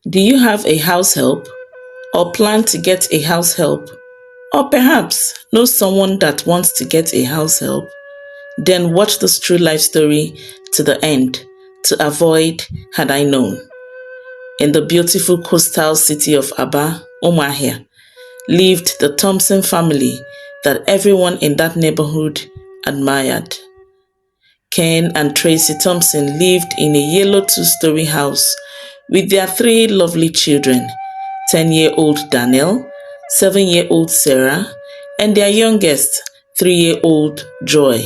Do you have a house help or plan to get a house help? Or perhaps know someone that wants to get a house help? Then watch this true life story to the end to avoid had I known. In the beautiful coastal city of Aba, Umuahia, lived the Thompson family that everyone in that neighborhood admired. Ken and Tracy Thompson lived in a yellow two-story house with their three lovely children, 10-year-old Daniel, 7-year-old Sarah, and their youngest, 3-year-old Joy.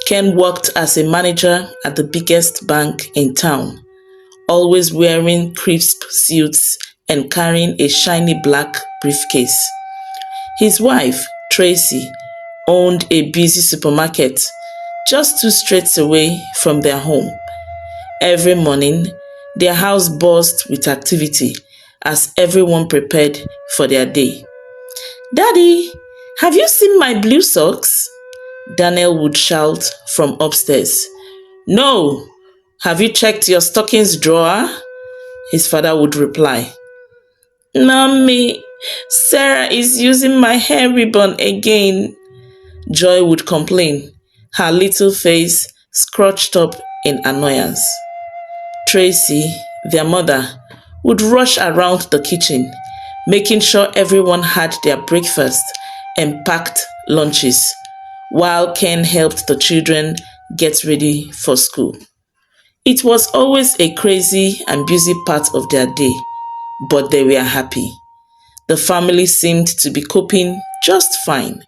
Ken worked as a manager at the biggest bank in town, always wearing crisp suits and carrying a shiny black briefcase. His wife, Tracy, owned a busy supermarket just 2 streets away from their home. Every morning, their house buzzed with activity as everyone prepared for their day. "Daddy, have you seen my blue socks?" Daniel would shout from upstairs. "No, have you checked your stockings drawer?" His father would reply. "Mommy, Sarah is using my hair ribbon again," Joy would complain, her little face scrunched up in annoyance. Tracy, their mother, would rush around the kitchen, making sure everyone had their breakfast and packed lunches, while Ken helped the children get ready for school. It was always a crazy and busy part of their day, but they were happy. The family seemed to be coping just fine.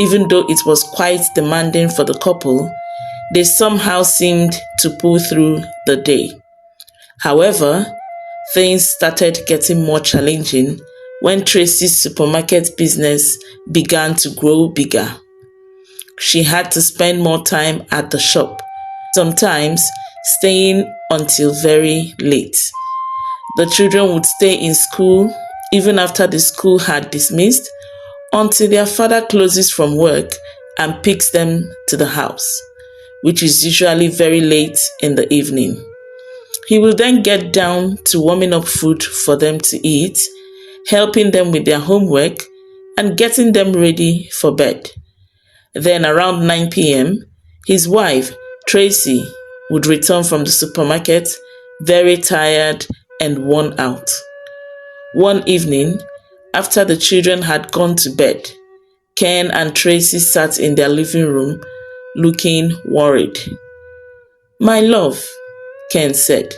Even though it was quite demanding for the couple, they somehow seemed to pull through the day. However, things started getting more challenging when Tracy's supermarket business began to grow bigger. She had to spend more time at the shop, sometimes staying until very late. The children would stay in school even after the school had dismissed until their father closes from work and picks them to the house, which is usually very late in the evening. He will then get down to warming up food for them to eat, helping them with their homework, and getting them ready for bed. Then around 9 p.m., his wife, Tracy, would return from the supermarket very tired and worn out. One evening, after the children had gone to bed, Ken and Tracy sat in their living room looking worried. "My love," Ken said,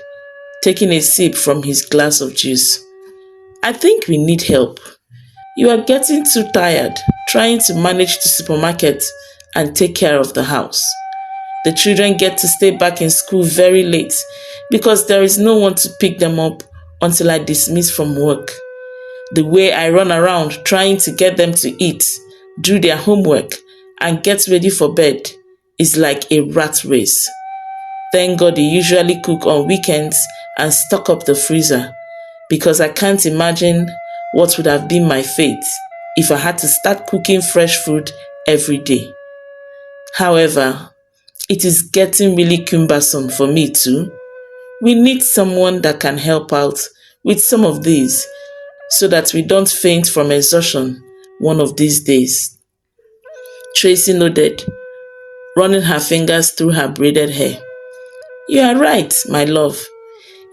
taking a sip from his glass of juice, "I think we need help. You are getting too tired trying to manage the supermarket and take care of the house. The children get to stay back in school very late because there is no one to pick them up until I dismiss from work. The way I run around trying to get them to eat, do their homework, and get ready for bed is like a rat race. Thank God they usually cook on weekends and stock up the freezer, because I can't imagine what would have been my fate if I had to start cooking fresh food every day. However, it is getting really cumbersome for me too. We need someone that can help out with some of these so that we don't faint from exhaustion one of these days." Tracy nodded, running her fingers through her braided hair. "You are right, my love.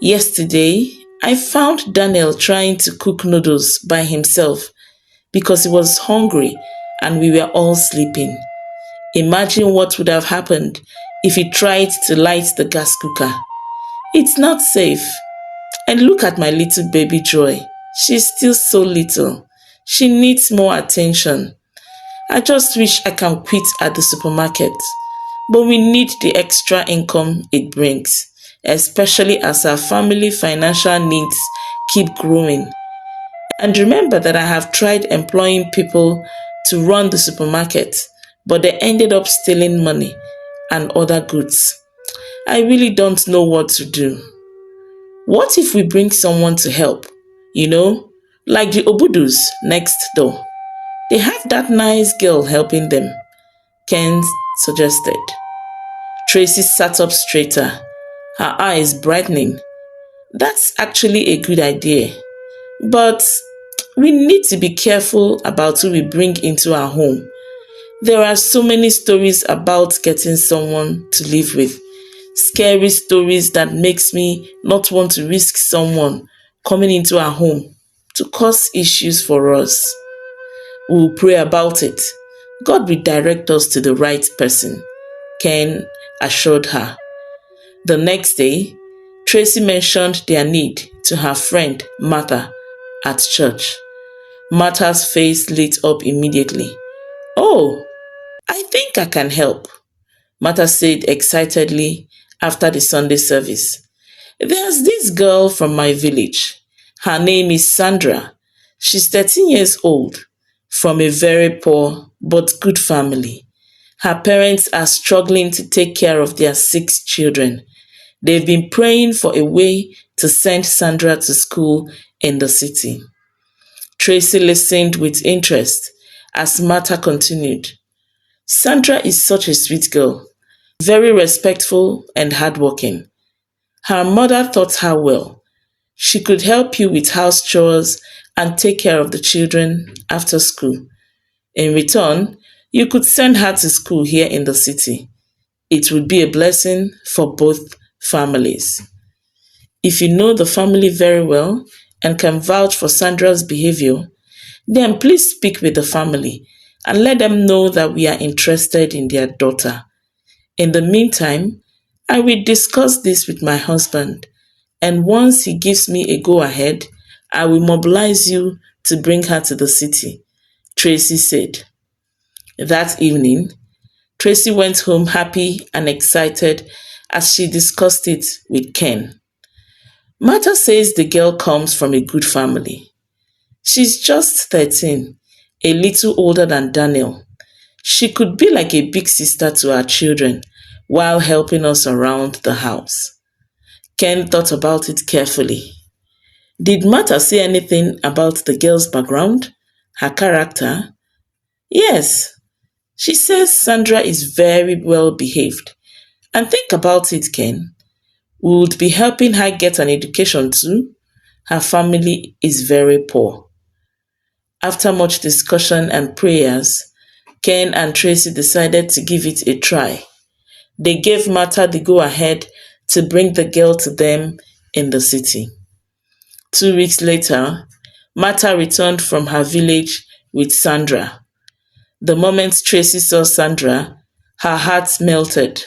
Yesterday, I found Daniel trying to cook noodles by himself because he was hungry and we were all sleeping. Imagine what would have happened if he tried to light the gas cooker. It's not safe. And look at my little baby Joy. She's still so little. She needs more attention. I just wish I can quit at the supermarket, but we need the extra income it brings, especially as our family financial needs keep growing. And remember that I have tried employing people to run the supermarket, but they ended up stealing money and other goods. I really don't know what to do. What if we bring someone to help? Like the Obudus next door. They have that nice girl helping them," Ken suggested. Tracy sat up straighter, her eyes brightening. That's actually a good idea. But we need to be careful about who we bring into our home. There are so many stories about getting someone to live with. Scary stories that makes me not want to risk someone coming into our home to cause issues for us. We'll pray about it. God will direct us to the right person, Ken assured her. The next day, Tracy mentioned their need to her friend Martha at church. Martha's face lit up immediately. Oh, I think I can help, Martha said excitedly after the Sunday service. There's this girl from my village. Her name is Sandra. She's 13 years old, from a very poor but good family. Her parents are struggling to take care of their 6 children. They've been praying for a way to send Sandra to school in the city. Tracy listened with interest as Martha continued. Sandra is such a sweet girl, very respectful and hardworking. Her mother taught her well. She could help you with house chores and take care of the children after school. In return, you could send her to school here in the city. It would be a blessing for both families. If you know the family very well and can vouch for Sandra's behavior, then please speak with the family and let them know that we are interested in their daughter. In the meantime, I will discuss this with my husband, and once he gives me a go ahead, I will mobilize you to bring her to the city, Tracy said. That evening, Tracy went home happy and excited as she discussed it with Ken. Martha says the girl comes from a good family. She's just 13, a little older than Daniel. She could be like a big sister to our children while helping us around the house. Ken thought about it carefully. Did Martha say anything about the girl's background? Her character? Yes. She says Sandra is very well behaved. And think about it, Ken. We would be helping her get an education too. Her family is very poor. After much discussion and prayers, Ken and Tracy decided to give it a try. They gave Martha the go-ahead to bring the girl to them in the city. 2 weeks later, Martha returned from her village with Sandra. The moment Tracy saw Sandra, her heart melted.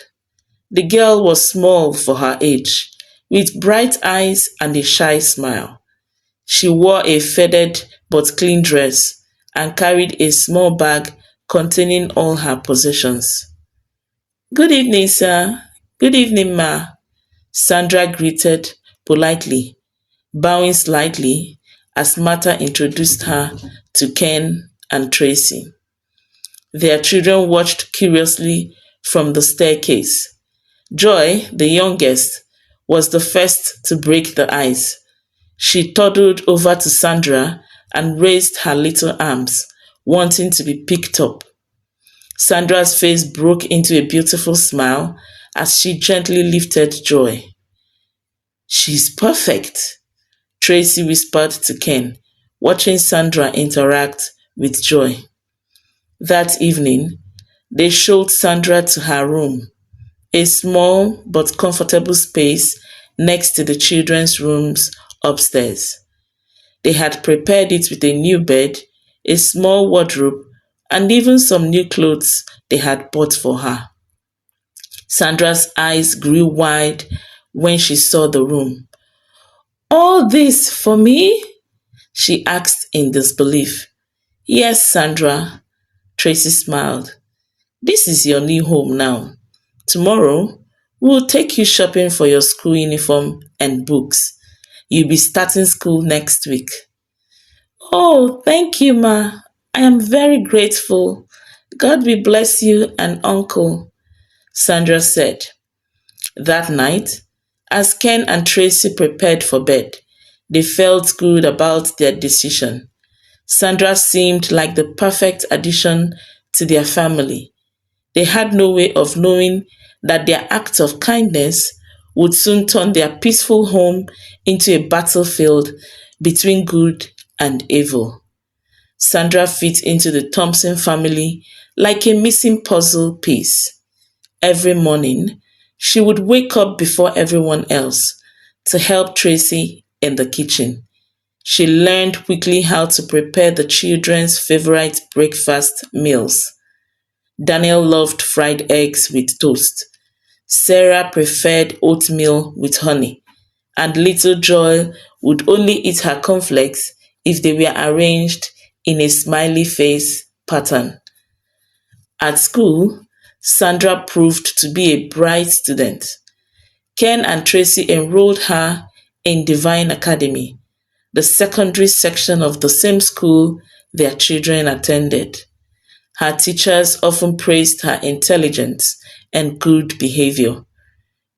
The girl was small for her age, with bright eyes and a shy smile. She wore a faded but clean dress and carried a small bag containing all her possessions. Good evening, sir. Good evening, ma. Sandra greeted politely, bowing slightly as Martha introduced her to Ken and Tracy. Their children watched curiously from the staircase. Joy, the youngest, was the first to break the ice. She toddled over to Sandra and raised her little arms, wanting to be picked up. Sandra's face broke into a beautiful smile as she gently lifted Joy. She's perfect, Tracy whispered to Ken, watching Sandra interact with Joy. That evening, they showed Sandra to her room, a small but comfortable space next to the children's rooms upstairs. They had prepared it with a new bed, a small wardrobe, and even some new clothes they had bought for her. Sandra's eyes grew wide when she saw the room. All this for me? She asked in disbelief. Yes, Sandra, Tracy smiled. This is your new home now. Tomorrow, we'll take you shopping for your school uniform and books. You'll be starting school next week. Oh, thank you, Ma. I am very grateful. God will bless you and Uncle, Sandra said. That night, as Ken and Tracy prepared for bed, they felt good about their decision. Sandra seemed like the perfect addition to their family. They had no way of knowing that their act of kindness would soon turn their peaceful home into a battlefield between good and evil. Sandra fit into the Thompson family like a missing puzzle piece. Every morning, she would wake up before everyone else to help Tracy in the kitchen. She learned quickly how to prepare the children's favorite breakfast meals. Daniel loved fried eggs with toast. Sarah preferred oatmeal with honey, and little Joy would only eat her cornflakes if they were arranged in a smiley face pattern. At school, Sandra proved to be a bright student. Ken and Tracy enrolled her in Divine Academy, the secondary section of the same school their children attended. Her teachers often praised her intelligence and good behavior.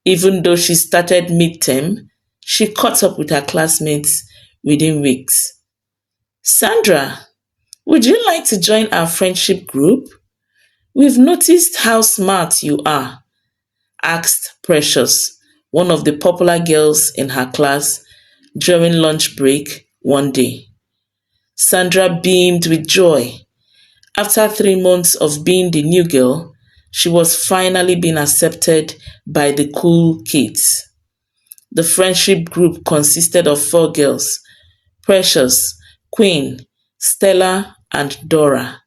Even though she started midterm, she caught up with her classmates within weeks. Sandra, would you like to join our friendship group? We've noticed how smart you are, asked Precious, one of the popular girls in her class, during lunch break one day. Sandra beamed with joy. After 3 months of being the new girl, she was finally being accepted by the cool kids. The friendship group consisted of 4 girls: Precious, Queen, Stella, and Dora.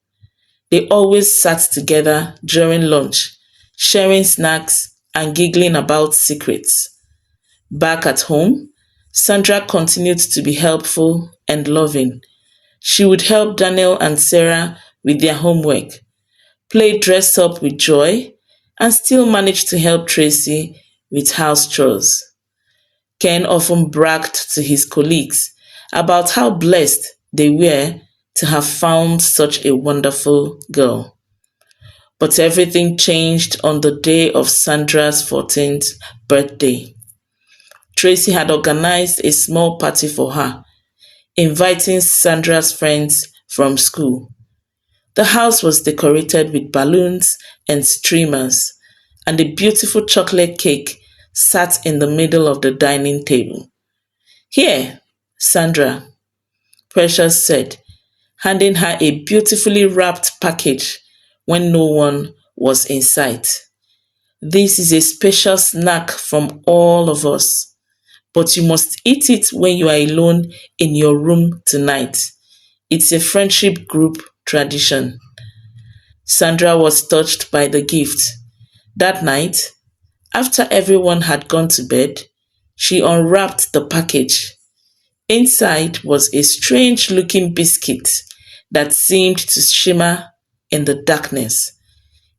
They always sat together during lunch, sharing snacks and giggling about secrets. Back at home, Sandra continued to be helpful and loving. She would help Daniel and Sarah with their homework, play dress up with Joy, and still manage to help Tracy with house chores. Ken often bragged to his colleagues about how blessed they were to have found such a wonderful girl. But everything changed on the day of Sandra's 14th birthday. Tracy had organized a small party for her, inviting Sandra's friends from school. The house was decorated with balloons and streamers, and a beautiful chocolate cake sat in the middle of the dining table. Here, Sandra, Precious said, handing her a beautifully wrapped package when no one was in sight. This is a special snack from all of us, but you must eat it when you are alone in your room tonight. It's a friendship group tradition. Sandra was touched by the gift. That night, after everyone had gone to bed, she unwrapped the package. Inside was a strange looking biscuit that seemed to shimmer in the darkness.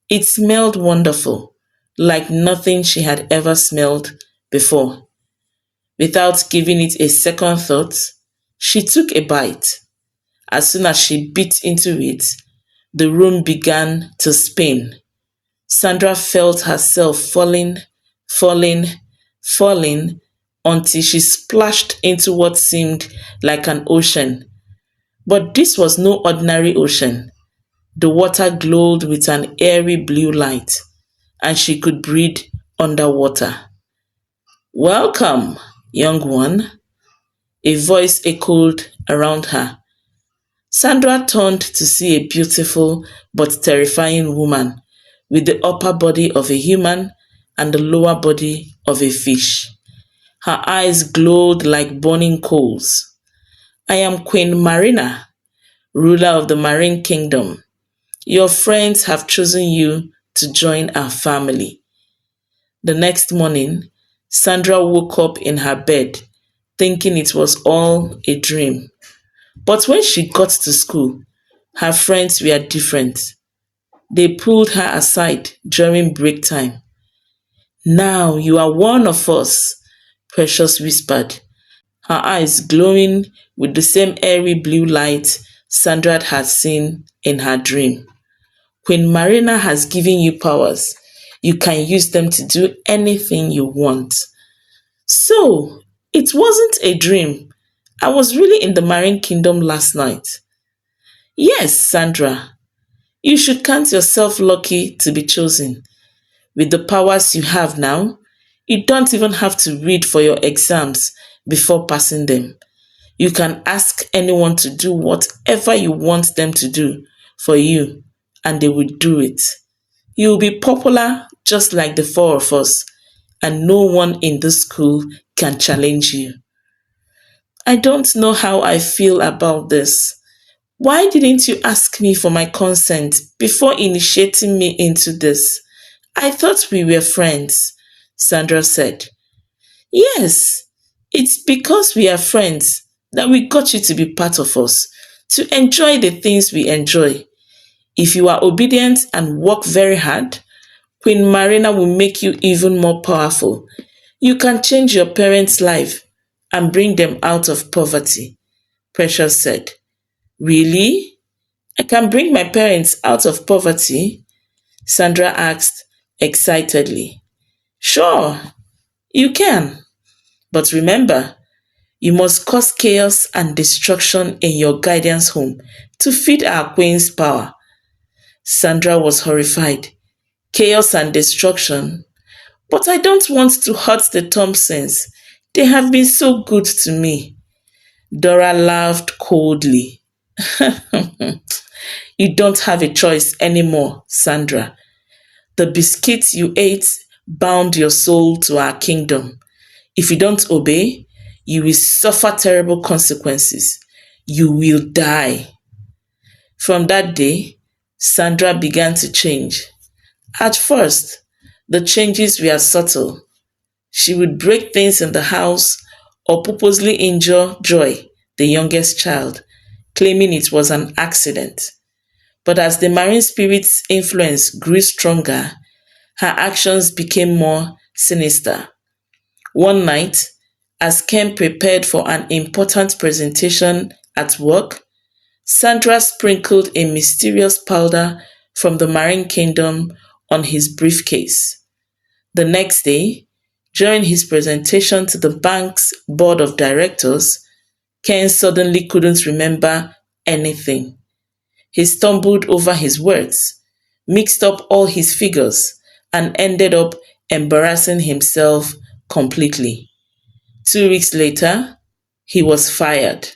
It smelled wonderful, like nothing she had ever smelled before. Without giving it a second thought, she took a bite. As soon as she bit into it, the room began to spin. Sandra felt herself falling, falling, until she splashed into what seemed like an ocean. But this was no ordinary ocean. The water glowed with an airy blue light, and she could breathe underwater. Welcome, young one, a voice echoed around her. Sandra turned to see a beautiful but terrifying woman with the upper body of a human and the lower body of a fish. Her eyes glowed like burning coals. I am Queen Marina, ruler of the Marine Kingdom. Your friends have chosen you to join our family. The next morning, Sandra woke up in her bed, thinking it was all a dream. But when she got to school, her friends were different. They pulled her aside during break time. Now you are one of us, Precious whispered, her eyes glowing with the same airy blue light Sandra had seen in her dream. Queen Marina has given you powers. You can use them to do anything you want. So, it wasn't a dream. I was really in the Marine Kingdom last night. Yes, Sandra, you should count yourself lucky to be chosen. With the powers you have now, You don't even have to read for your exams before passing them. You can ask anyone to do whatever you want them to do for you, and they will do it. You will be popular just like the four of us, and no one in this school can challenge you. I don't know how I feel about this. Why didn't you ask me for my consent before initiating me into this? I thought we were friends, Sandra said. Yes, it's because we are friends that we got you to be part of us, to enjoy the things we enjoy. If you are obedient and work very hard, Queen Marina will make you even more powerful. You can change your parents' life and bring them out of poverty, Precious said. Really? I can bring my parents out of poverty? Sandra asked excitedly. Sure, you can. But remember, you must cause chaos and destruction in your guardian's home to feed our queen's power. Sandra was horrified. Chaos and destruction? But I don't want to hurt the Thompsons. They have been so good to me. Dora laughed coldly. You don't have a choice anymore, Sandra. The biscuits you ate bound your soul to our kingdom. If you don't obey, you will suffer terrible consequences. You will die. From that day, Sandra began to change. At first, the changes were subtle. She would break things in the house or purposely injure Joy, the youngest child, claiming it was an accident. But as the marine spirit's influence grew stronger, her actions became more sinister. One night, as Ken prepared for an important presentation at work, Sandra sprinkled a mysterious powder from the Marine Kingdom on his briefcase. The next day, during his presentation to the bank's board of directors, Ken suddenly couldn't remember anything. He stumbled over his words, mixed up all his figures, and ended up embarrassing himself completely. 2 weeks later, he was fired.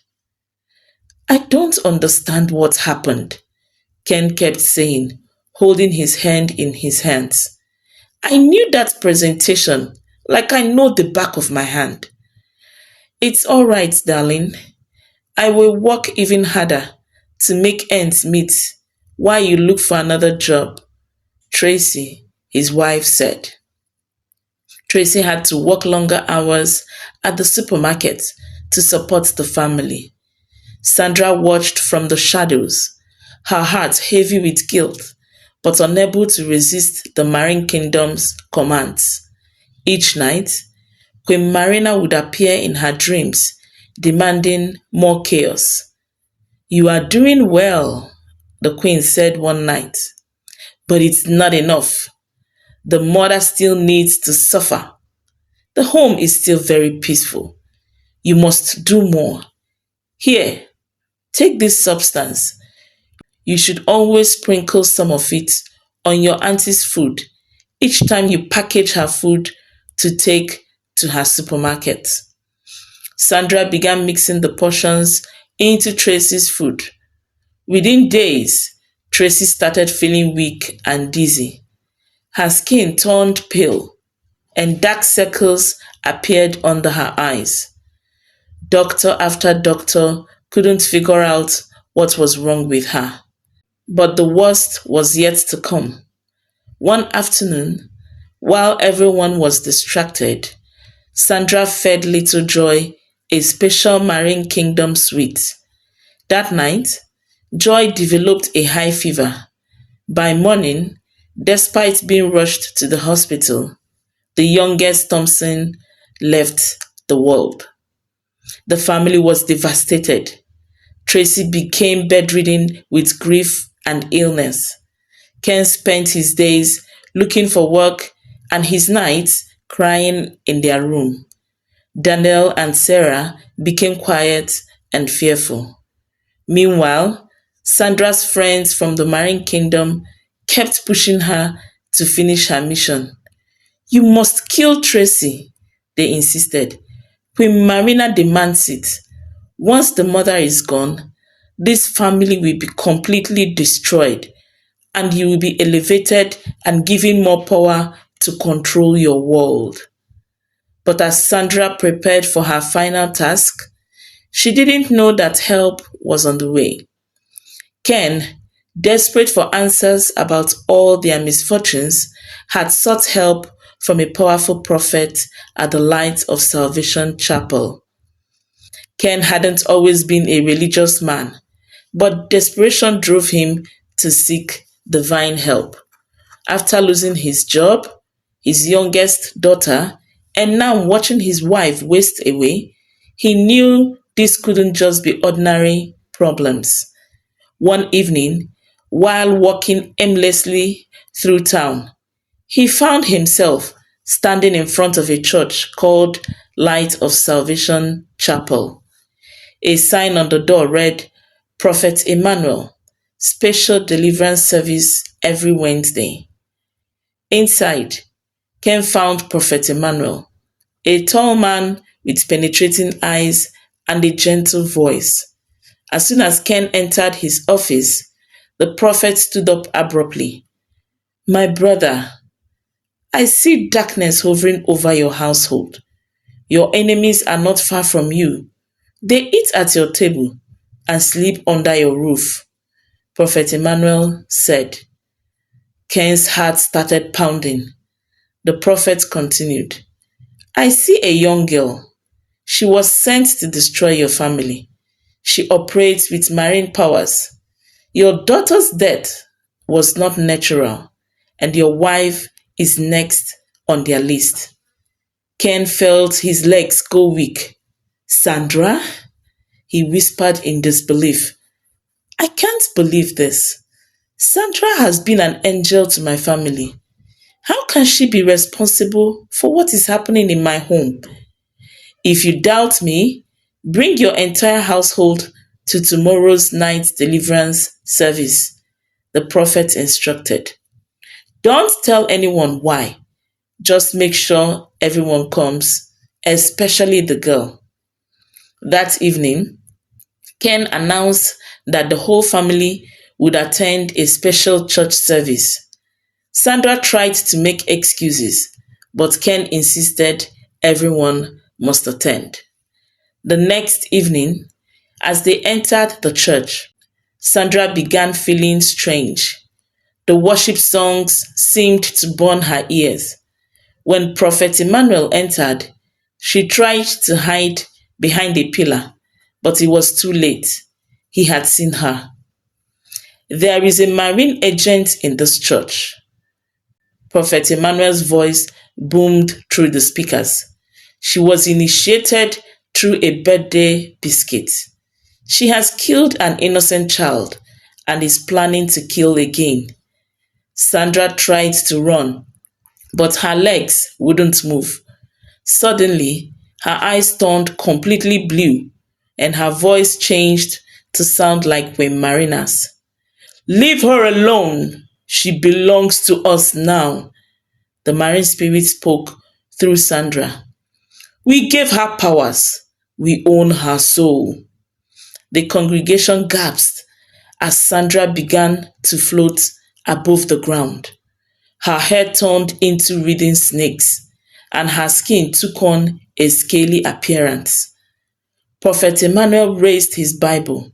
I don't understand what happened, Ken kept saying, holding his hand in his hands. I knew that presentation like I know the back of my hand. It's all right, darling. I will work even harder to make ends meet while you look for another job, Tracy, his wife said. Tracy had to work longer hours at the supermarket to support the family. Sandra watched from the shadows, her heart heavy with guilt, but unable to resist the Marine Kingdom's commands. Each night, Queen Marina would appear in her dreams, demanding more chaos. You are doing well, the Queen said one night, but it's not enough. The mother still needs to suffer. The home is still very peaceful. You must do more. Here, take this substance. You should always sprinkle some of it on your auntie's food each time you package her food to take to her supermarket. Sandra began mixing the portions into Tracy's food. Within days, Tracy started feeling weak and dizzy. Her skin turned pale, and dark circles appeared under her eyes. Doctor after doctor couldn't figure out what was wrong with her. But the worst was yet to come. One afternoon, while everyone was distracted, Sandra fed little Joy a special Marine Kingdom sweet. That night, Joy developed a high fever. By morning, despite being rushed to the hospital, the youngest Thompson left the world. The family was devastated. Tracy became bedridden with grief and illness. Ken spent his days looking for work and his nights crying in their room. Daniel and Sarah became quiet and fearful. Meanwhile, Sandra's friends from the Marine Kingdom kept pushing her to finish her mission. You must kill Tracy, they insisted. Queen Marina demands it. Once the mother is gone, this family will be completely destroyed and you will be elevated and given more power to control your world. But as Sandra prepared for her final task, she didn't know that help was on the way. Ken, desperate for answers about all their misfortunes, had sought help from a powerful prophet at the Light of Salvation Chapel. Ken hadn't always been a religious man, but desperation drove him to seek divine help. After losing his job, his youngest daughter, and now watching his wife waste away, he knew this couldn't just be ordinary problems. One evening, while walking aimlessly through town, he found himself standing in front of a church called Light of Salvation Chapel. A sign on the door read, Prophet Emmanuel, Special Deliverance Service every Wednesday. Inside, Ken found Prophet Emmanuel, a tall man with penetrating eyes and a gentle voice. As soon as Ken entered his office, the prophet stood up abruptly. My brother, I see darkness hovering over your household. Your enemies are not far from you. They eat at your table and sleep under your roof. Prophet Emmanuel said. Ken's heart started pounding. The prophet continued. I see a young girl. She was sent to destroy your family. She operates with marine powers. Your daughter's death was not natural, and your wife is next on their list. Ken felt his legs go weak. Sandra? He whispered in disbelief. I can't believe this. Sandra has been an angel to my family. How can she be responsible for what is happening in my home? If you doubt me, bring your entire household to tomorrow's night deliverance service, the prophet instructed. Don't tell anyone why. Just make sure everyone comes, especially the girl. That evening, Ken announced that the whole family would attend a special church service. Sandra tried to make excuses, but Ken insisted everyone must attend. The next evening, as they entered the church, Sandra began feeling strange. The worship songs seemed to burn her ears. When Prophet Emmanuel entered, she tried to hide behind a pillar, but it was too late. He had seen her. There is a marine agent in this church. Prophet Emmanuel's voice boomed through the speakers. She was initiated through a birthday biscuit. She has killed an innocent child and is planning to kill again. Sandra tried to run, but her legs wouldn't move. Suddenly, her eyes turned completely blue and her voice changed to sound like Queen Marina's. Leave her alone. She belongs to us now. The marine spirit spoke through Sandra. We gave her powers. We own her soul. The congregation gasped as Sandra began to float above the ground. Her hair turned into writhing snakes, and her skin took on a scaly appearance. Prophet Emmanuel raised his Bible.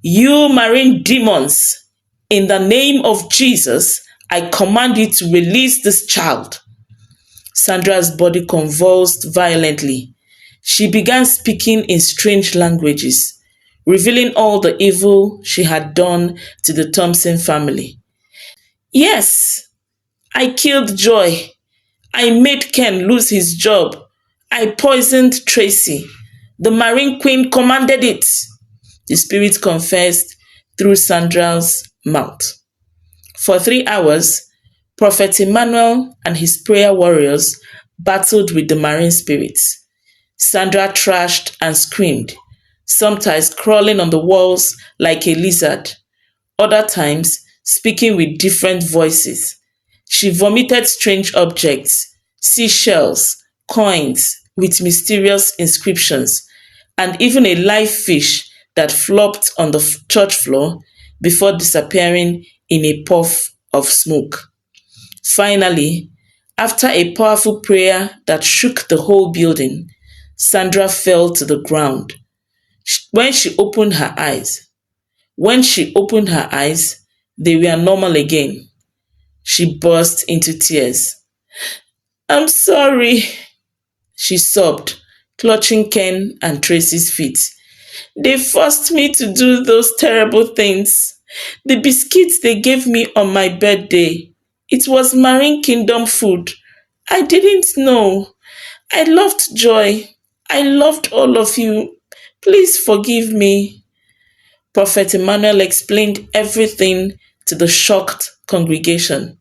You marine demons, in the name of Jesus, I command you to release this child. Sandra's body convulsed violently. She began speaking in strange languages, revealing all the evil she had done to the Thompson family. Yes, I killed Joy. I made Ken lose his job. I poisoned Tracy. The Marine Queen commanded it. The spirit confessed through Sandra's mouth. For 3 hours, Prophet Emmanuel and his prayer warriors battled with the marine spirits. Sandra thrashed and screamed, sometimes crawling on the walls like a lizard, other times speaking with different voices. She vomited strange objects, seashells, coins with mysterious inscriptions, and even a live fish that flopped on the church floor before disappearing in a puff of smoke. Finally, after a powerful prayer that shook the whole building, Sandra fell to the ground. When she opened her eyes, when she opened her eyes, they were normal again. She burst into tears. "I'm sorry," she sobbed, clutching Ken and Tracy's feet. "They forced me to do those terrible things. The biscuits they gave me on my birthday. It was Marine Kingdom food. I didn't know. I loved Joy. I loved all of you. Please forgive me." Prophet Emmanuel explained everything to the shocked congregation.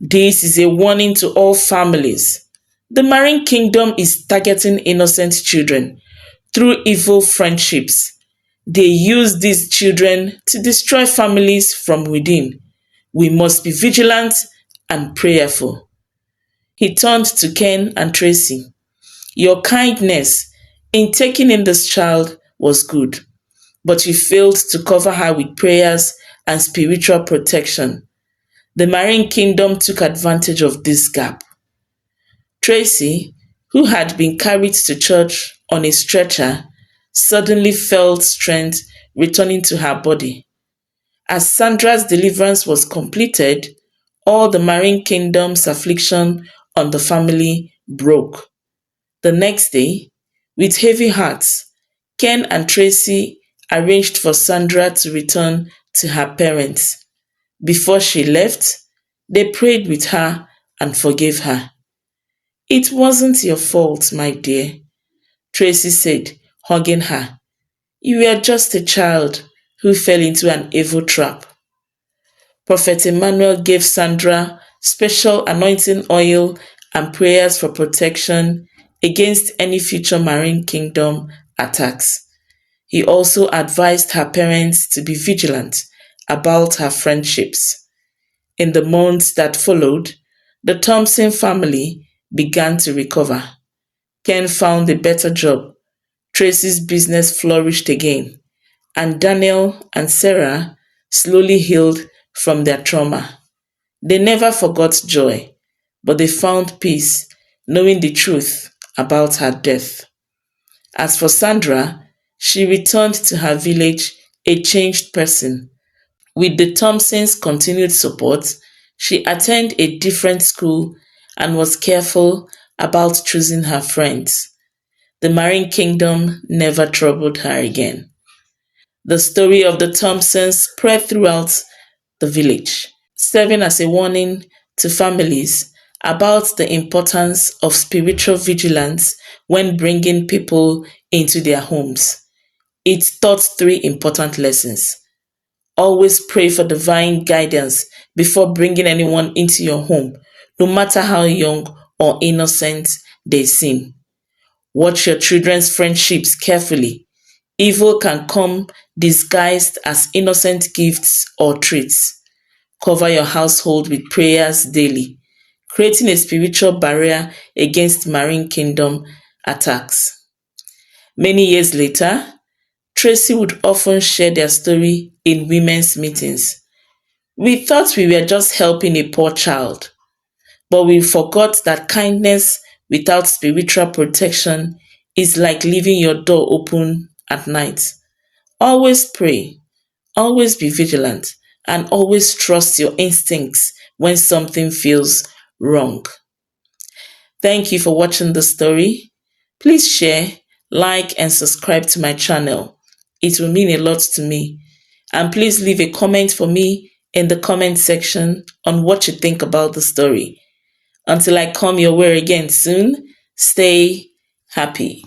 "This is a warning to all families. The Marine Kingdom is targeting innocent children through evil friendships. They use these children to destroy families from within. We must be vigilant and prayerful." He turned to Ken and Tracy. "Your kindness in taking in this child was good, but you failed to cover her with prayers and spiritual protection. The Marine Kingdom took advantage of this gap." Tracy, who had been carried to church on a stretcher, suddenly felt strength returning to her body. As Sandra's deliverance was completed, all the Marine Kingdom's affliction on the family broke. The next day, with heavy hearts, Ken and Tracy arranged for Sandra to return to her parents. Before she left, they prayed with her and forgave her. "It wasn't your fault, my dear," Tracy said, hugging her. "You were just a child who fell into an evil trap." Prophet Emmanuel gave Sandra special anointing oil and prayers for protection against any future Marine Kingdom attacks. He also advised her parents to be vigilant about her friendships. In the months that followed, the Thompson family began to recover. Ken found a better job, Tracy's business flourished again, and Daniel and Sarah slowly healed from their trauma. They never forgot Joy, but they found peace knowing the truth about her death. As for Sandra, she returned to her village a changed person. With the Thompsons' continued support, she attended a different school and was careful about choosing her friends. The Marine Kingdom never troubled her again. The story of the Thompsons spread throughout the village, serving as a warning to families about the importance of spiritual vigilance when bringing people into their homes. It taught three important lessons. Always pray for divine guidance before bringing anyone into your home, no matter how young or innocent they seem. Watch your children's friendships carefully. Evil can come disguised as innocent gifts or treats. Cover your household with prayers daily, creating a spiritual barrier against Marine Kingdom attacks. Many years later, Tracy would often share their story in women's meetings. "We thought we were just helping a poor child, but we forgot that kindness without spiritual protection is like leaving your door open at night. Always pray, always be vigilant, and always trust your instincts when something feels wrong." Thank you for watching the story. Please share, like, and subscribe to my channel. It will mean a lot to me. And please leave a comment for me in the comment section on what you think about the story. Until I come your way again soon, stay happy.